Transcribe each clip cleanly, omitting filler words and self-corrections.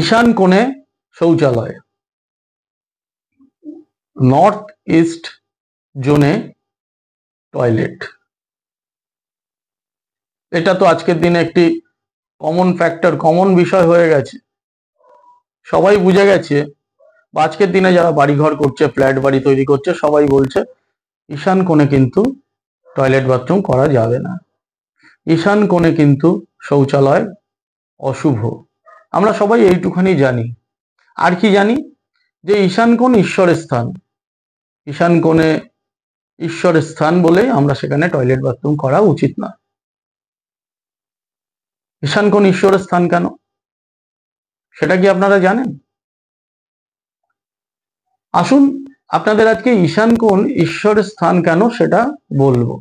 ঈশান কোণে শৌচালয়, north east জোনে টয়লেট। এটা তো আজকের দিনে একটি কমন ফ্যাক্টর, কমন বিষয় হয়ে গেছে। সবাই বুঝে গেছে, বা আজকের দিনে যারা বাড়িঘর করছে, ফ্ল্যাট বাড়ি তৈরি করছে, সবাই বলছে ঈশান কোণে কিন্তু টয়লেট বাথরুম করা যাবে না, ঈশান কোণে কিন্তু শৌচালয় অশুভ। আমরা সবাই এইটুখানি জানি। আর কি জানি? যে ঈশান কোণ ঈশ্বরের স্থান, ঈশান কোণে ঈশ্বরের স্থান বলে আমরা সেখানে টয়লেট বাথরুম করা উচিত না। ঈশান কোণ ঈশ্বরের স্থান কেন, সেটা কি আপনারা জানেন? আসুন আপনাদের আজকে ঈশান কোণ ঈশ্বরের স্থান কেন সেটা বলবো।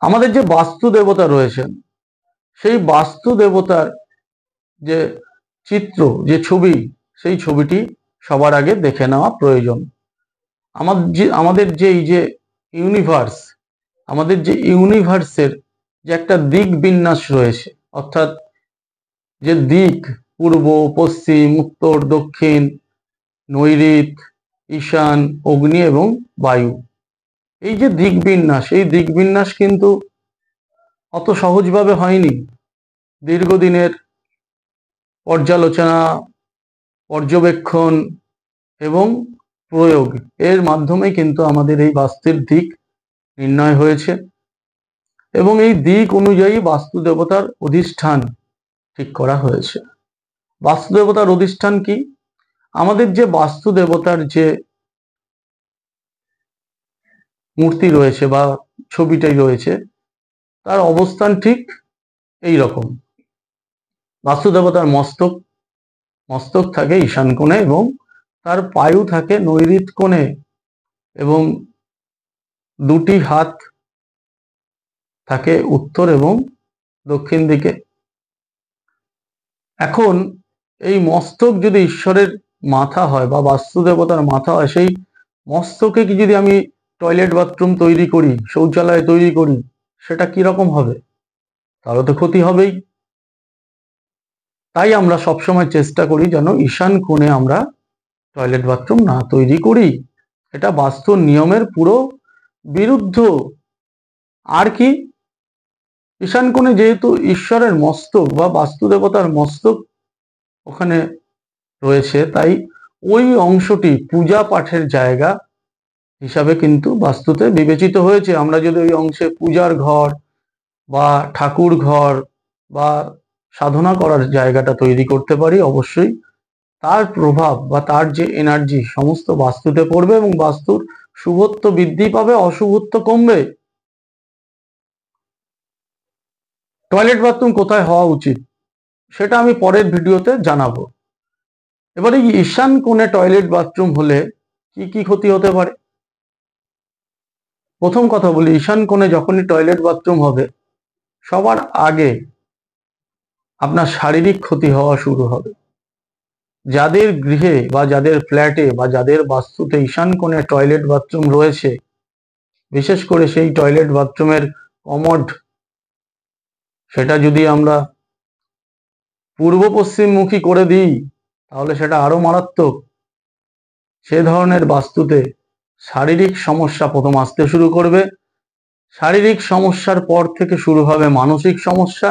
আমাদের যে বাস্তু দেবতা রয়েছেন, সেই বাস্তু দেবতার যে চিত্র, যে ছবি, সেই ছবিটি সবার আগে দেখে নেওয়া প্রয়োজন। আমাদের যে এই যে ইউনিভার্স, আমাদের যে ইউনিভার্সের যে একটা দিক বিন্যাস রয়েছে, অর্থাৎ যে দিক, পূর্ব, পশ্চিম, উত্তর, দক্ষিণ, নৈঋত, ঈশান, অগ্নি এবং বায়ু, এই যে দিক বিন্যাস, এই দিক বিন্যাস কিন্তু অত সহজভাবে হয়নি। দীর্ঘদিনের পর্যালোচনা, পর্যবেক্ষণ এবং প্রয়োগ এর মাধ্যমে কিন্তু আমাদের এই বাস্তুর দিক নির্ণয় হয়েছে, এবং এই দিক অনুযায়ী বাস্তু দেবতার অধিষ্ঠান ঠিক করা হয়েছে। বাস্তু দেবতার অধিষ্ঠান কি? আমাদের যে বাস্তু দেবতার যে মূর্তি রয়েছে বা ছবিটাই রয়েছে, তার অবস্থান ঠিক এই রকম। বাস্তু দেবতার মস্তক থাকে ঈশান কোণে এবং তার পায়ু থাকে নৈঋত কোণে, এবং দুটি হাত থাকে উত্তর এবং দক্ষিণ দিকে। এখন এই মস্তক যদি ঈশ্বরের মাথা হয় বা বাস্তু দেবতার মাথা হয়, সেই মস্তকে কি যদি আমি টয়লেট বাথরুম তৈরি করি, শৌচালয় তৈরি করি, সেটা কি রকম হবে? তাহলে তো ক্ষতি হবেই। তাই আমরা সবসময় চেষ্টা করি যেন ঈশান কোণে আমরা টয়লেট বাথরুম না তৈরি করি। এটা বাস্তুর নিয়মের পুরো বিরুদ্ধ। আর কি? ঈশান কোণে যেহেতু ঈশ্বরের মস্তক বা বাস্তু দেবতার মস্তক ওখানে রয়েছে, তাই ওই অংশটি পূজা পাঠের জায়গা হিসাবে কিন্তু বাস্তুতে বিবেচিত হয়েছে। আমরা যদি ওই অংশে পূজার ঘর বা ঠাকুর ঘর বা সাধনা করার জায়গাটা তৈরি করতে পারি, অবশ্যই তার প্রভাব বা তার যে এনার্জি সমস্ত বাস্তুতে পড়বে এবং বাস্তুর শুভত্ব বৃদ্ধি পাবে, অশুভত্ব কমবে। টয়লেট বাথরুম কোথায় হওয়া উচিত সেটা আমি পরের ভিডিওতে জানাবো। এবারে ঈশান কোণে টয়লেট বাথরুম হলে কি কি ক্ষতি হতে পারে? প্রথম কথা বলি, ঈশান কোণে যখনই টয়লেট বাথরুম হবে, সবার আগে আপনার শারীরিক ক্ষতি হওয়া শুরু হবে। যাদের গৃহে বা যাদের ফ্ল্যাটে বা যাদের বাস্তুতে ঈশান কোণে টয়লেট বাথরুম রয়েছে, বিশেষ করে সেই টয়লেট বাথরুমের কমোড সেটা যদি আমরা পূর্ব পশ্চিম মুখী করে দিই, তাহলে সেটা আরো মারাত্মক। সে ধরনের বাস্তুতে শারীরিক সমস্যা প্রথম আসতে শুরু করবে। শারীরিক সমস্যার পর থেকে শুরু হবে মানসিক সমস্যা।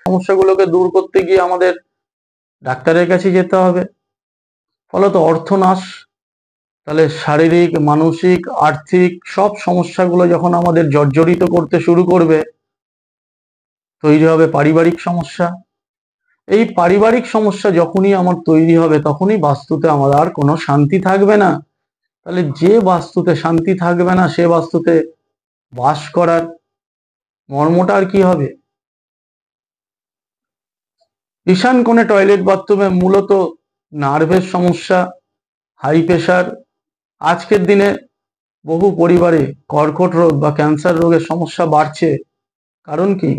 সমস্যাগুলোকে দূর করতে গিয়ে আমাদের ডাক্তারের কাছে যেতে হবে, ফলত অর্থনাশ। তাহলে শারীরিক, মানসিক, আর্থিক সব সমস্যাগুলো যখন আমাদের জর্জরিত করতে শুরু করবে, তৈরি হবে পারিবারিক সমস্যা। এই পারিবারিক সমস্যা যখনই আমার তৈরি হবে, তখনই বাস্তুতে আমার আর কোনো শান্তি থাকবে না। তাহলে যে বাস্তুতে শান্তি থাকবে না, সে বাস্তুতে বাস করার মর্মটা আর কি হবে? ঈশান কোণে টয়লেট বাথরুমে মূলত নার্ভের সমস্যা, হাই প্রেশার, আজকের দিনে বহু পরিবারে কর্কট রোগ বা ক্যান্সার রোগের সমস্যা বাড়ছে। কারণ কি?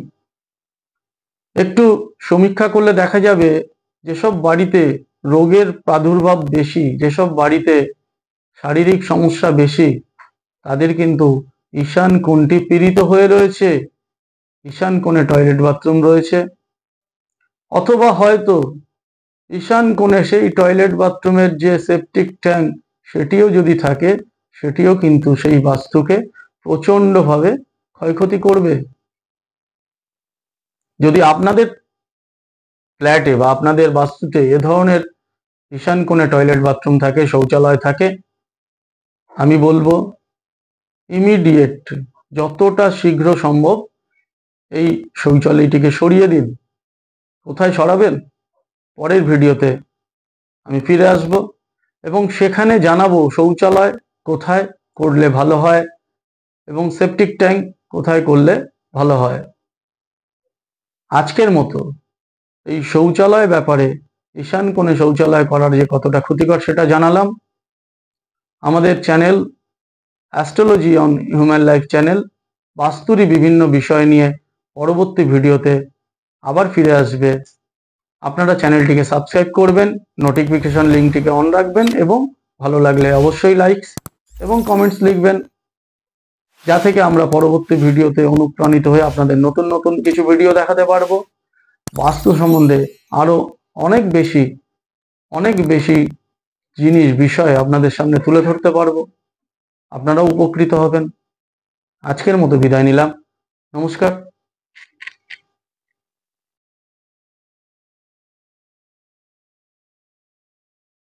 একটু সমীক্ষা করলে দেখা যাবে যেসব বাড়িতে রোগের প্রাদুর্ভাব বেশি, যেসব বাড়িতে শারীরিক সমস্যা বেশি, তাদের কিন্তু ঈশান কোণটি পীড়িত হয়ে রয়েছে, ঈশান কোণে টয়লেট বাথরুম রয়েছে। অথবা হয়তো ঈশান কোণে সেই টয়লেট বাথরুমের যে সেপটিক ট্যাঙ্ক সেটিও যদি থাকে, সেটিও কিন্তু সেই বাস্তুকে প্রচন্ডভাবে ক্ষয়ক্ষতি করবে। যদি আপনাদের ফ্ল্যাটে বা আপনাদের বাস্তুতে এ ধরনের ঈশান কোণে টয়লেট বাথরুম থাকে, শৌচালয় থাকে, আমি বলবো ইমিডিয়েট, যতটা শীঘ্র সম্ভব এই শৌচালয়টিকে সরিয়ে দিন। কোথায় সরাবেন পরের ভিডিওতে আমি ফিরে আসব এবং সেখানে জানাবো শৌচালয় কোথায় করলে ভালো হয় এবং সেপটিক ট্যাঙ্ক কোথায় করলে ভালো হয়। আজকের মতো এই শৌচালয় ব্যাপারে, ঈশান কোণে শৌচালয় করার যে কতটা ক্ষতিকর সেটা জানালাম। আমাদের channel astrology on human life channel বাস্তুরই বিভিন্ন বিষয় নিয়ে পরবর্তী ভিডিওতে আবার ফিরে আসবে। আপনারা চ্যানেলটিকে সাবস্ক্রাইব করবেন, নোটিফিকেশন লিঙ্কটিকে অন রাখবেন এবং ভালো লাগলে অবশ্যই লাইকস এবং কমেন্টস লিখবেন, যা থেকে আমরা পরবর্তী ভিডিওতে অনুপ্রাণিত হয়ে আপনাদের নতুন নতুন কিছু ভিডিও দেখাতে পারবো। বাস্তু সম্বন্ধে আরো অনেক বেশি বিষয় আপনাদের সামনে তুলে ধরতে পারবো। আপনারাও উপকৃত হবেন। আজকের মতো বিদায় নিলাম। নমস্কার।